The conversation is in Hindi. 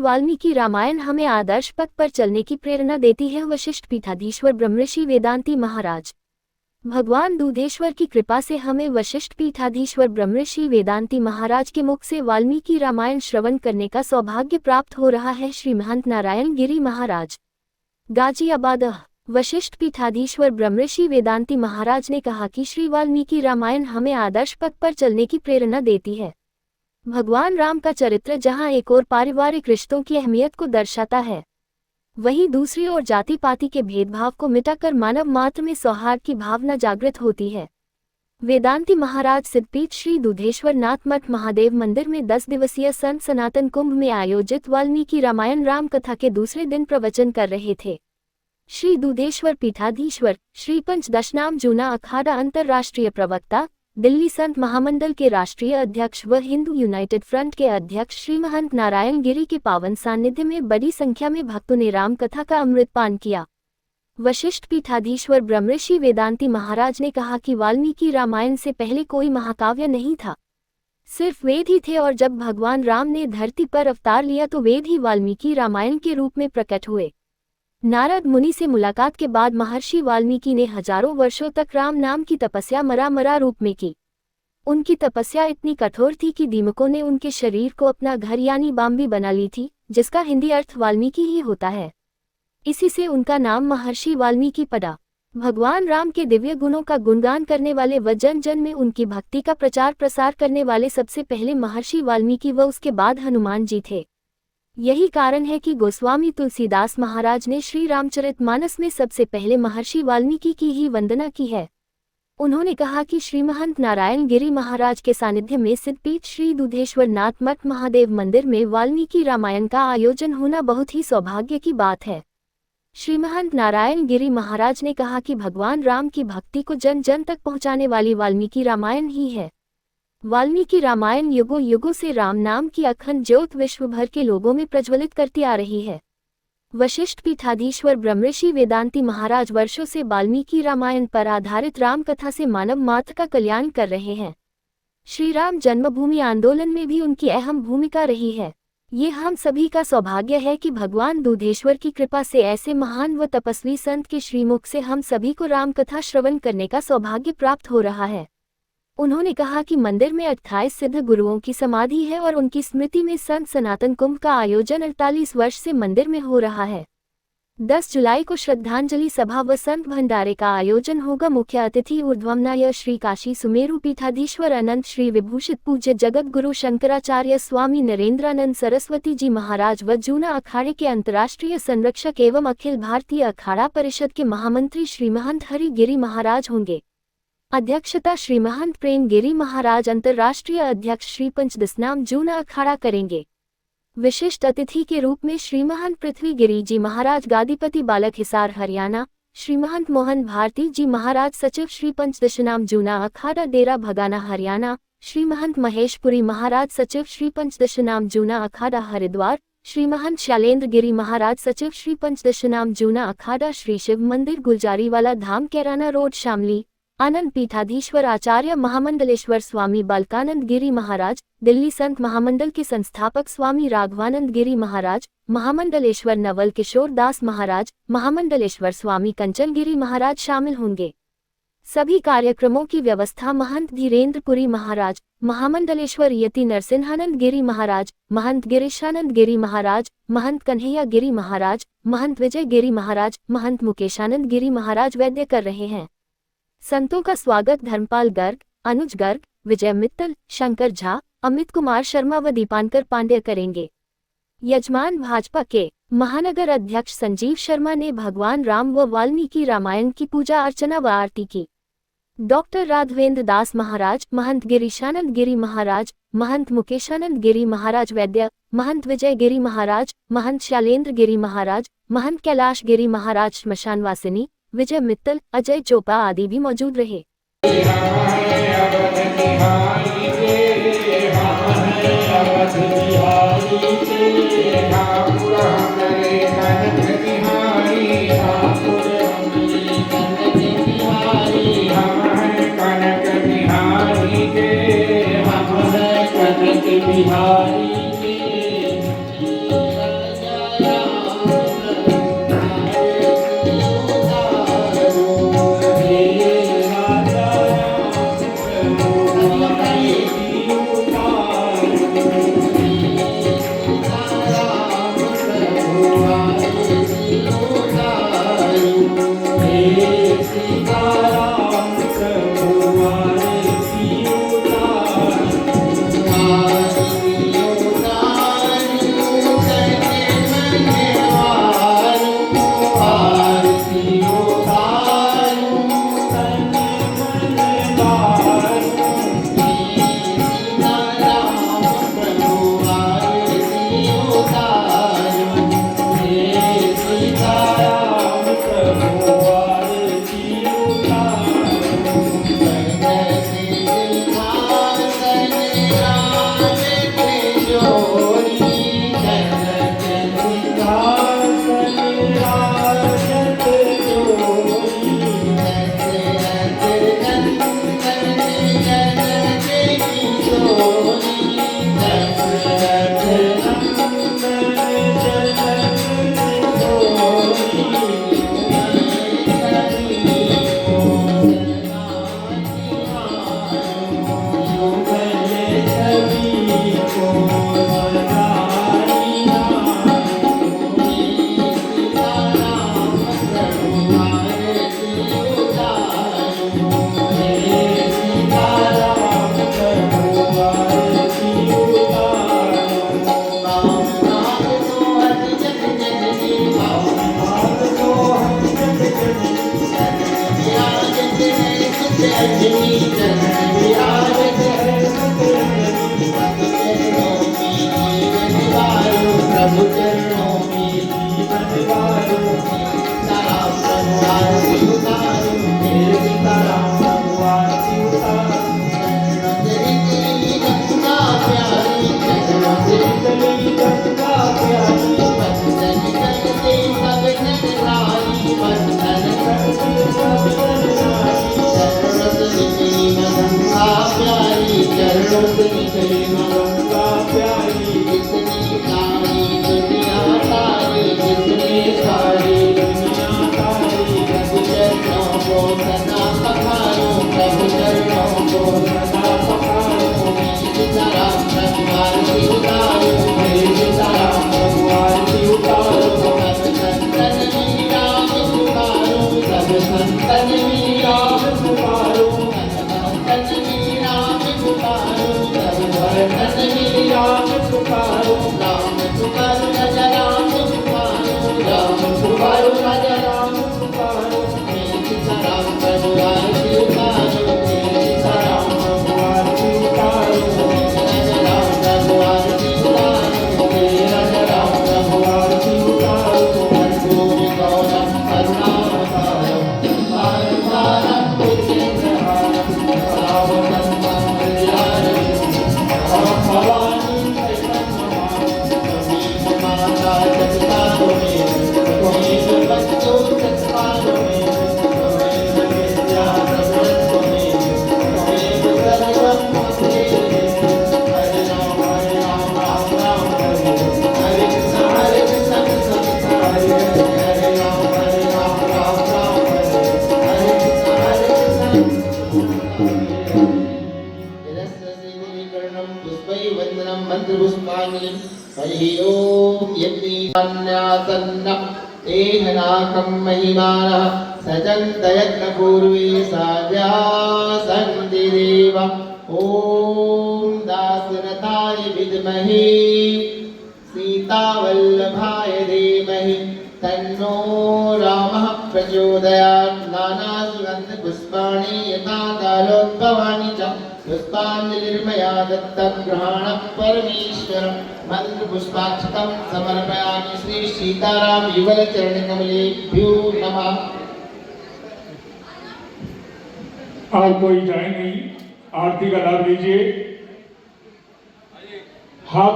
वाल्मीकि रामायण हमें आदर्श पथ पर चलने की प्रेरणा देती है। वशिष्ठ पीठाधीश्वर ब्रह्मर्षि वेदांती महाराज। भगवान दूधेश्वर की कृपा से हमें वशिष्ठ पीठाधीश्वर ब्रह्मर्षि वेदांती महाराज के मुख से वाल्मीकि रामायण श्रवण करने का सौभाग्य प्राप्त हो रहा है। श्री महंत नारायण गिरी महाराज, गाजियाबाद। वशिष्ठ पीठाधीश्वर ब्रह्मर्षि वेदांती महाराज ने कहा कि श्री वाल्मीकि रामायण हमें आदर्श पथ पर चलने की प्रेरणा देती है। भगवान राम का चरित्र जहां एक ओर पारिवारिक रिश्तों की अहमियत को दर्शाता है, वहीं दूसरी ओर जाति पाति के भेदभाव को मिटाकर मानव मात्र में सौहार्द की भावना जागृत होती है। वेदांती महाराज सिद्धपीठ श्री दूधेश्वर नाथ मठ महादेव मंदिर में 10 दिवसीय संत सनातन कुंभ में आयोजित वाल्मीकि रामायण राम कथा के दूसरे दिन प्रवचन कर रहे थे। श्री दूधेश्वर पीठाधीश्वर श्री पंचदशनाम जूना अखाड़ा अंतर्राष्ट्रीय प्रवक्ता, दिल्ली संत महामंडल के राष्ट्रीय अध्यक्ष व हिंदू यूनाइटेड फ्रंट के अध्यक्ष श्री महंत नारायण गिरी के पावन सानिध्य में बड़ी संख्या में भक्तों ने राम कथा का अमृतपान किया। वशिष्ठ पीठाधीश्वर ब्रह्मर्षि वेदांती महाराज ने कहा कि वाल्मीकि रामायण से पहले कोई महाकाव्य नहीं था, सिर्फ वेद ही थे, और जब भगवान राम ने धरती पर अवतार लिया तो वेद ही वाल्मीकि रामायण के रूप में प्रकट हुए। नारद मुनि से मुलाकात के बाद महर्षि वाल्मीकि ने हजारों वर्षों तक राम नाम की तपस्या मरा रूप में की। उनकी तपस्या इतनी कठोर थी कि दीमकों ने उनके शरीर को अपना घर यानी बाम्बी बना ली थी, जिसका हिंदी अर्थ वाल्मीकि ही होता है। इसी से उनका नाम महर्षि वाल्मीकि पड़ा। भगवान राम के दिव्य गुणों का गुणगान करने वाले व जन जन में उनकी भक्ति का प्रचार प्रसार करने वाले सबसे पहले महर्षि वाल्मीकि व उसके बाद हनुमान जी थे। यही कारण है कि गोस्वामी तुलसीदास महाराज ने श्री रामचरितमानस में सबसे पहले महर्षि वाल्मीकि की ही वंदना की है। उन्होंने कहा कि श्री महंत नारायण गिरी महाराज के सानिध्य में सिद्धपीठ श्री दूधेश्वर नाथ मठ महादेव मंदिर में वाल्मीकि रामायण का आयोजन होना बहुत ही सौभाग्य की बात है। श्री महंत नारायण गिरी महाराज ने कहा कि भगवान राम की भक्ति को जन जन तक पहुंचाने वाली वाल्मीकि रामायण ही है। वाल्मीकि रामायण युगों युगों से राम नाम की अखंड ज्योत विश्व भर के लोगों में प्रज्वलित करती आ रही है। वशिष्ठ पीठाधीश्वर ब्रह्मर्षि वेदांती महाराज वर्षों से वाल्मीकि रामायण पर आधारित राम कथा से मानव मात्र का कल्याण कर रहे हैं। श्री राम जन्मभूमि आंदोलन में भी उनकी अहम भूमिका रही है। ये हम सभी का सौभाग्य है कि भगवान दूधेश्वर की कृपा से ऐसे महान व तपस्वी संत के श्रीमुख से हम सभी को राम कथा श्रवण करने का सौभाग्य प्राप्त हो रहा है। उन्होंने कहा कि मंदिर में 28 सिद्ध गुरुओं की समाधि है और उनकी स्मृति में संत सनातन कुंभ का आयोजन 48 वर्ष से मंदिर में हो रहा है। 10 जुलाई को श्रद्धांजलि सभा व संत भंडारे का आयोजन होगा। मुख्य अतिथि ऊर्ध्वम्नाय श्री काशी सुमेरु पीठाधीश्वर अनंत श्री विभूषित पूज्य जगत गुरु शंकराचार्य स्वामी नरेंद्रानंद सरस्वती जी महाराज व जूना अखाड़े के अंतर्राष्ट्रीय संरक्षक एवं अखिल भारतीय अखाड़ा परिषद के महामंत्री श्री महंत हरि गिरी महाराज होंगे। अध्यक्षता श्री महंत प्रेम गिरी महाराज अंतर्राष्ट्रीय अध्यक्ष श्री पंचदशनाम जूना अखाड़ा करेंगे। विशिष्ट अतिथि के रूप में श्री महंत पृथ्वी गिरी जी महाराज गादीपति बालक हिसार हरियाणा, श्री महंत मोहन भारती जी महाराज सचिव श्री पंचदशनाम जूना अखाड़ा डेरा भगाना हरियाणा, श्री महंत महेशपुरी महाराज सचिव श्री पंचदशनाम जूना अखाड़ा हरिद्वार, श्री महंत शैलेंद्र गिरी महाराज सचिव श्री पंचदशनाम जूना अखाड़ा श्री शिव मंदिर गुलजारीवाला धाम कैराना रोड शामली, आनंद पीठाधीश्वर आचार्य महामंडलेश्वर स्वामी बालकानंद गिरी महाराज, दिल्ली संत महामंडल के संस्थापक स्वामी राघवानंद गिरी महाराज, महामंडलेश्वर नवल किशोर दास महाराज, महामंडलेश्वर स्वामी कंचन गिरी महाराज शामिल होंगे। सभी कार्यक्रमों की व्यवस्था महंत धीरेन्द्रपुरी महाराज, महामंडलेश्वर यति नरसिंहानंद गिरी महाराज, महंत गिरीशानंद गिरी महाराज, महंत कन्हैया गिरी महाराज, महंत विजय गिरी महाराज, महंत मुकेशानंद गिरी महाराज वैद्य कर रहे हैं। संतों का स्वागत धर्मपाल गर्ग, अनुज गर्ग, विजय मित्तल, शंकर झा, अमित कुमार शर्मा व दीपांकर पांडे करेंगे। यजमान भाजपा के महानगर अध्यक्ष संजीव शर्मा ने भगवान राम व वाल्मीकि रामायण की पूजा अर्चना व आरती की। डॉक्टर राघवेंद्र दास महाराज, महंत गिरीशानंद गिरी महाराज, महंत मुकेशानंद गिरी महाराज वैद्य, महंत विजय गिरी महाराज, महंत शैलेंद्र गिरी महाराज, महंत कैलाश गिरी महाराज श्मशानवासिनी, विजय मित्तल, अजय चोपड़ा आदि भी मौजूद रहे। बिहारी तेहनाकं महिमानः सजन्तयत्नपूर्वे साध्या सन्ति देव ॐ दासरथाय विद्महे सीतावल्लभाय धीमहि तन्नो रामः प्रचोदयात् नानासुगन्धपुष्पाणि यथा कालोद्भवानि च पुष्पाञ्जलिर्मया दत्तं गृहाणः परमेश्वरं मन्त्रपुष्पाक्षतं समर्पयामि श्री सीताराम युगल चरणकमलेभ्यो नमः। और कोई जाए नहीं, आरती का लाभ लीजिए। हाथ